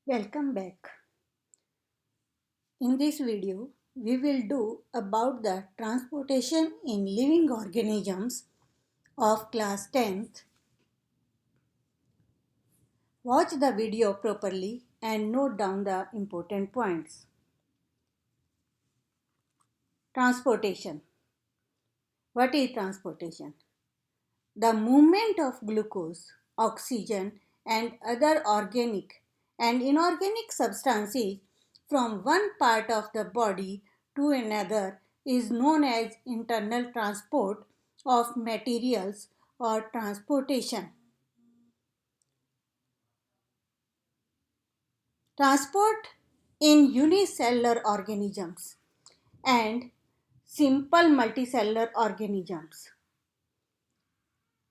Welcome back. In this video, we will do about the transportation in living organisms of class 10th. Watch the video properly and note down the important points. Transportation. What is transportation? The movement of glucose, oxygen and other organic and inorganic substances from one part of the body to another is known as internal transport of materials or transportation. Transport in unicellular organisms and simple multicellular organisms.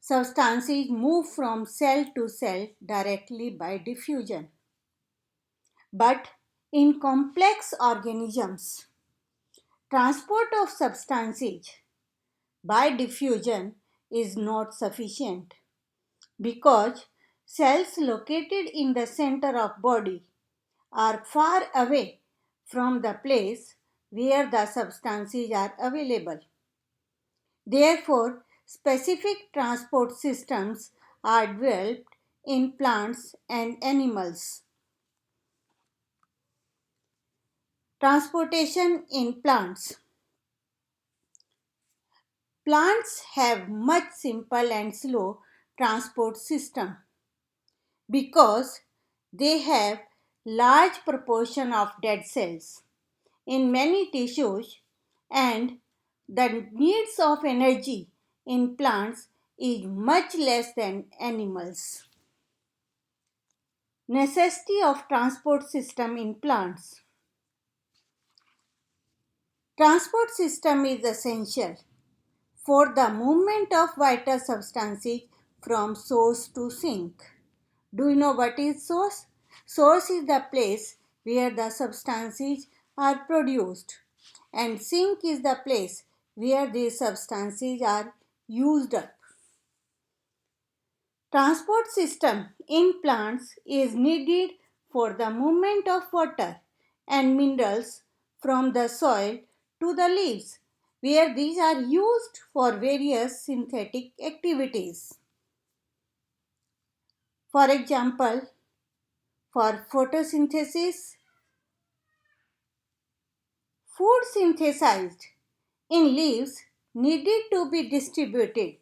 Substances move from cell to cell directly by diffusion. But in complex organisms, transport of substances by diffusion is not sufficient because cells located in the center of body are far away from the place where the substances are available. Therefore, specific transport systems are developed in plants and animals. Transportation in plants. Plants have much simple and slow transport system because they have large proportion of dead cells in many tissues and the needs of energy in plants is much less than animals. Necessity of transport system in plants. Transport system is essential for the movement of vital substances from source to sink. Do you know what is source? Source is the place where the substances are produced, and sink is the place where these substances are used up. Transport system in plants is needed for the movement of water and minerals from the soil to the leaves, where these are used for various synthetic activities. For example, for photosynthesis, food synthesized in leaves needed to be distributed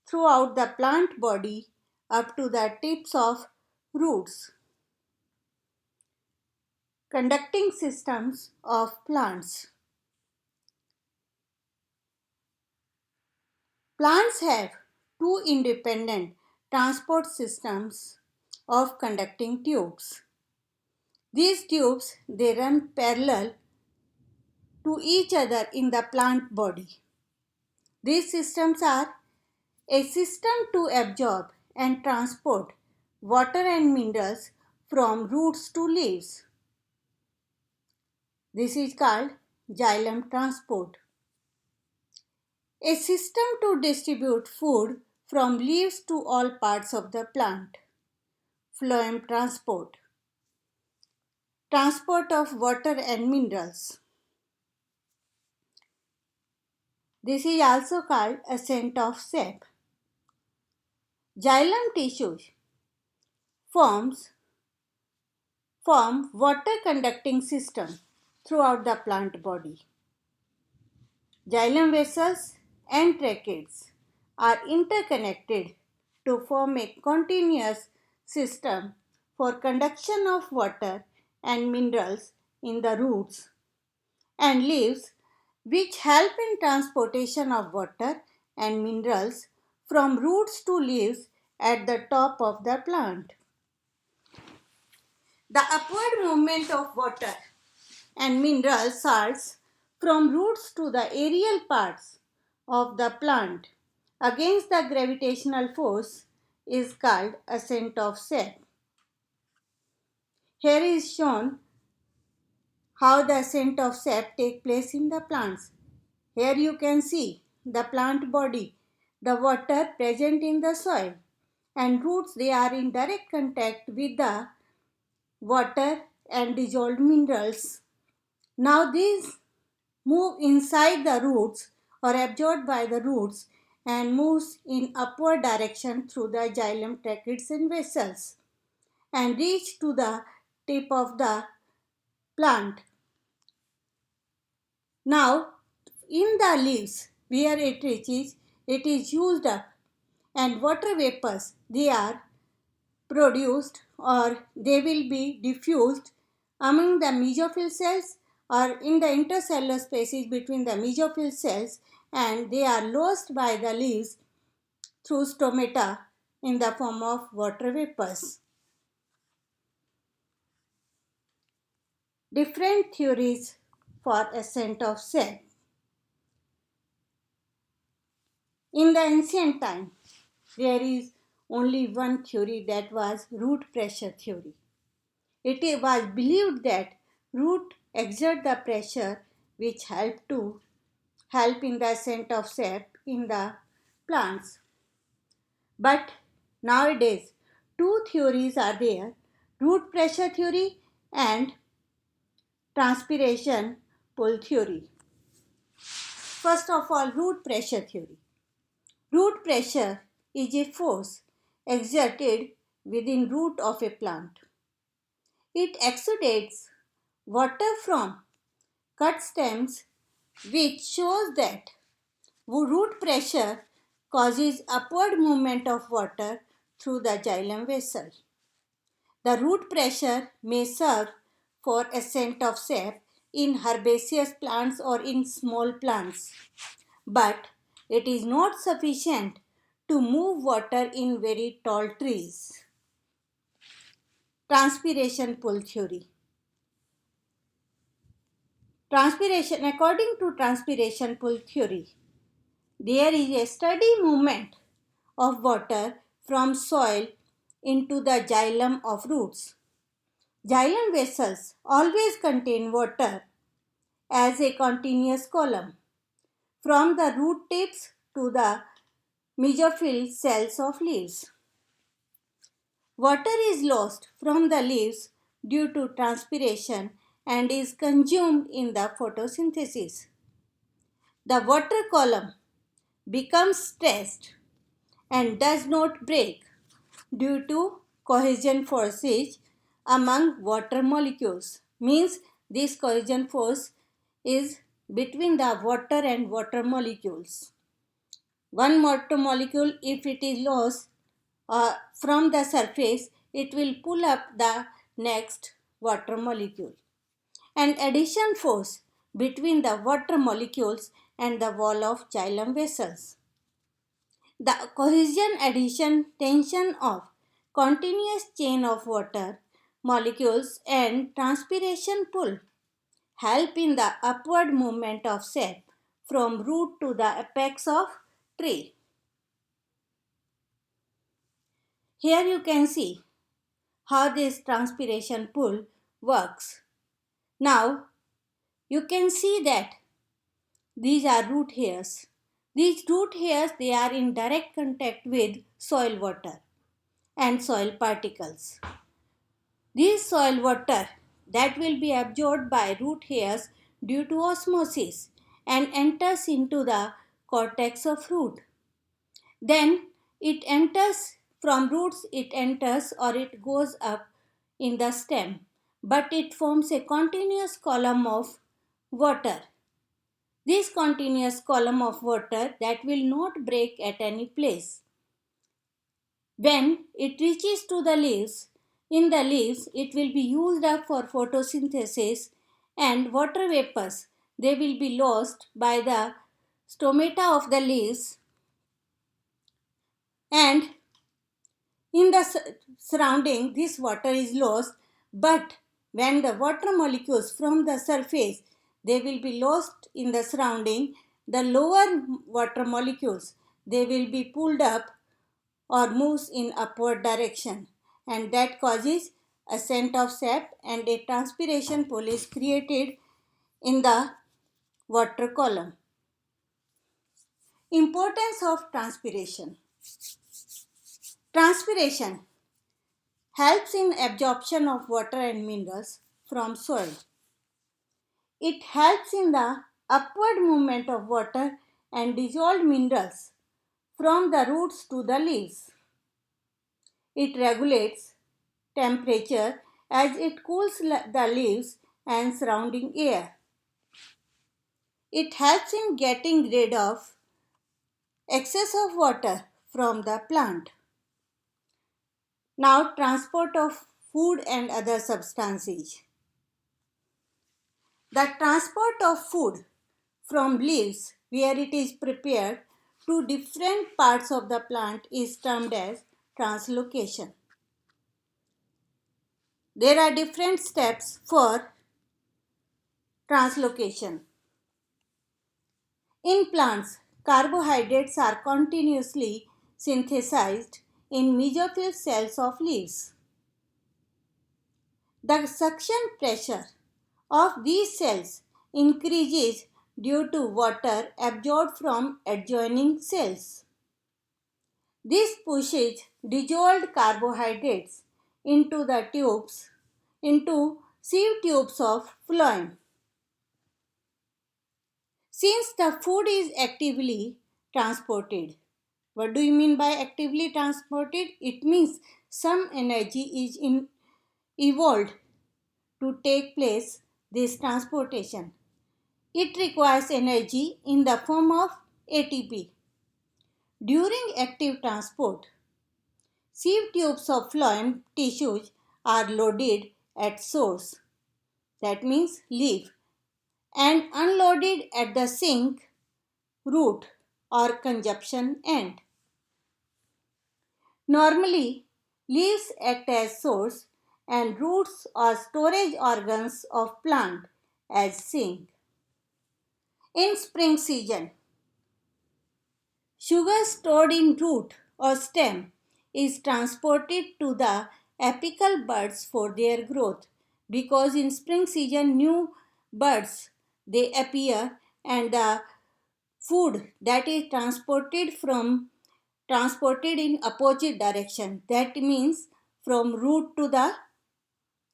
throughout the plant body up to the tips of roots. Conducting systems of plants. Plants have two independent transport systems of conducting tubes. These tubes they run parallel to each other in the plant body. These systems are a system to absorb and transport water and minerals from roots to leaves. This is called xylem transport. A system to distribute food from leaves to all parts of the plant. Phloem transport. Transport of water and minerals. This is also called ascent of sap. Xylem tissues forms form water conducting system throughout the plant body. Xylem vessels and tracheids are interconnected to form a continuous system for conduction of water and minerals in the roots and leaves, which help in transportation of water and minerals from roots to leaves at the top of the plant. The upward movement of water and mineral salts from roots to the aerial parts of the plant against the gravitational force is called ascent of sap. Here is shown how the ascent of sap take place in the plants. Here you can see the plant body, the water present in the soil and roots they are in direct contact with the water and dissolved minerals. Now these move inside the roots or absorbed by the roots and moves in upward direction through the xylem tracheids and vessels and reach to the tip of the plant. Now in the leaves where it reaches, it is used up and water vapors they are produced or they will be diffused among the mesophyll cells or in the intercellular spaces between the mesophyll cells, and they are lost by the leaves through stomata in the form of water vapors. Different theories for ascent of cell. In the ancient time, there is only one theory, that was root pressure theory. It was believed that root exert the pressure which help in the ascent of sap in the plants. But nowadays, two theories are there: root pressure theory and transpiration pull theory. First of all, root pressure theory. Root pressure is a force exerted within root of a plant. It exudates water from cut stems, which shows that root pressure causes upward movement of water through the xylem vessel. The root pressure may serve for ascent of sap in herbaceous plants or in small plants, but it is not sufficient to move water in very tall trees. Transpiration pull theory. According to transpiration pull theory, there is a steady movement of water from soil into the xylem of roots. Xylem vessels always contain water as a continuous column from the root tips to the mesophyll cells of leaves. Water is lost from the leaves due to transpiration and is consumed in the photosynthesis. The water column becomes stressed and does not break due to cohesion forces among water molecules. Means this cohesion force is between the water and water molecules. One water molecule, if it is lost from the surface, it will pull up the next water molecule. And addition force between the water molecules and the wall of xylem vessels. The cohesion addition tension of continuous chain of water molecules and transpiration pull help in the upward movement of sap from root to the apex of tree. Here you can see how this transpiration pull works. Now you can see that these are root hairs. These root hairs, they are in direct contact with soil water and soil particles. This soil water that will be absorbed by root hairs due to osmosis and enters into the cortex of root. Then it enters from roots, it enters or it goes up in the stem, but it forms a continuous column of water. This continuous column of water that will not break at any place. When it reaches to the leaves, in the leaves it will be used up for photosynthesis and water vapors. They will be lost by the stomata of the leaves, and in the surrounding this water is lost, but when the water molecules from the surface, they will be lost in the surrounding, the lower water molecules, they will be pulled up or moves in upward direction, and that causes ascent of sap and a transpiration pool is created in the water column. Importance of transpiration. Transpiration helps in absorption of water and minerals from soil. It helps in the upward movement of water and dissolved minerals from the roots to the leaves. It regulates temperature as it cools the leaves and surrounding air. It helps in getting rid of excess of water from the plant. Now, transport of food and other substances. The transport of food from leaves where it is prepared to different parts of the plant is termed as translocation. There are different steps for translocation. In plants, carbohydrates are continuously synthesized in mesophyll cells of leaves. The suction pressure of these cells increases due to water absorbed from adjoining cells. This pushes dissolved carbohydrates into the tubes, into sieve tubes of phloem. Since the food is actively transported, what do you mean by actively transported? It means some energy is evolved to take place this transportation. It requires energy in the form of ATP. During active transport, sieve tubes of phloem tissues are loaded at source, that means leaf, and unloaded at the sink, root, or conjunction end. Normally, leaves act as source and roots or storage organs of plant as sink. In spring season, sugar stored in root or stem is transported to the apical buds for their growth because in spring season new buds they appear and the food that is transported in opposite direction, that means from root to the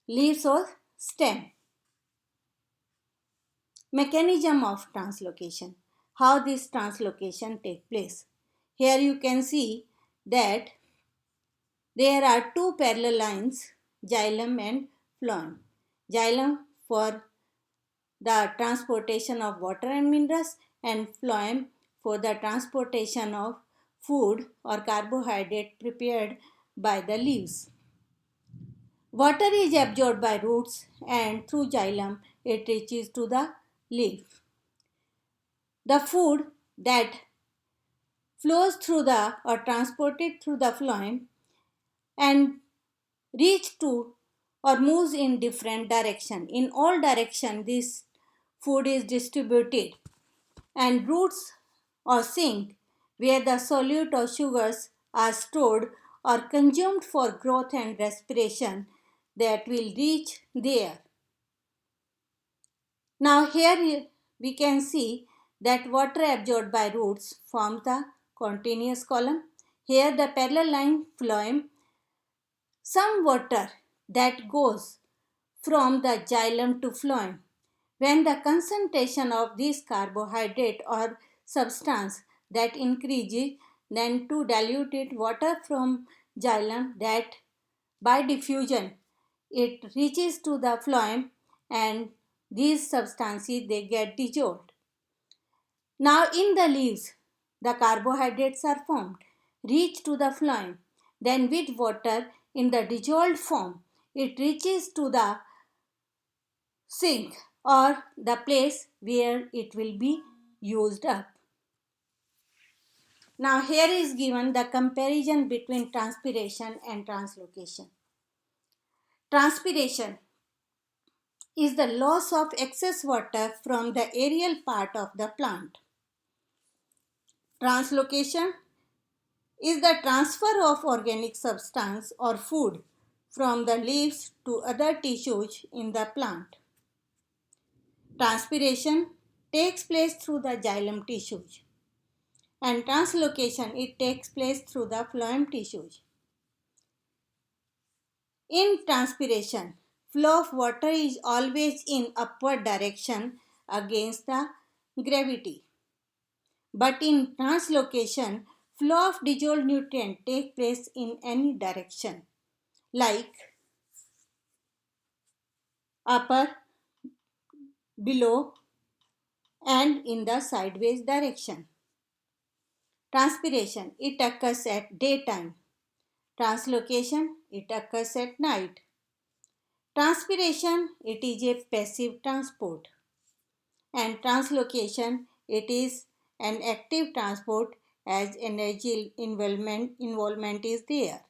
leaves or stem. Mechanism of translocation. How this translocation take place. Here you can see that there are two parallel lines, xylem and phloem. Xylem for the transportation of water and minerals and phloem for the transportation of food or carbohydrate prepared by the leaves. Water is absorbed by roots and through xylem it reaches to the leaf. The food that flows through the or transported through the phloem and reach to or moves in different direction. In all direction this food is distributed and roots or sink where the solute or sugars are stored or consumed for growth and respiration that will reach there. Now here we can see that water absorbed by roots forms the continuous column. Here the parallel line phloem, some water that goes from the xylem to phloem. When the concentration of this carbohydrate or substance that increases, then to diluted water from xylem that by diffusion it reaches to the phloem and these substances they get dissolved. Now in the leaves the carbohydrates are formed, reach to the phloem, then with water in the dissolved form it reaches to the sink or the place where it will be used up. Now here is given the comparison between transpiration and translocation. Transpiration is the loss of excess water from the aerial part of the plant. Translocation is the transfer of organic substance or food from the leaves to other tissues in the plant. Transpiration takes place through the xylem tissues and translocation it takes place through the phloem tissues. In transpiration, flow of water is always in upward direction against the gravity. But in translocation, flow of dissolved nutrient take place in any direction, like upper, below, and in the sideways direction. Transpiration, it occurs at daytime. Translocation, it occurs at night. Transpiration, it is a passive transport. And translocation, it is an active transport as energy involvement is there.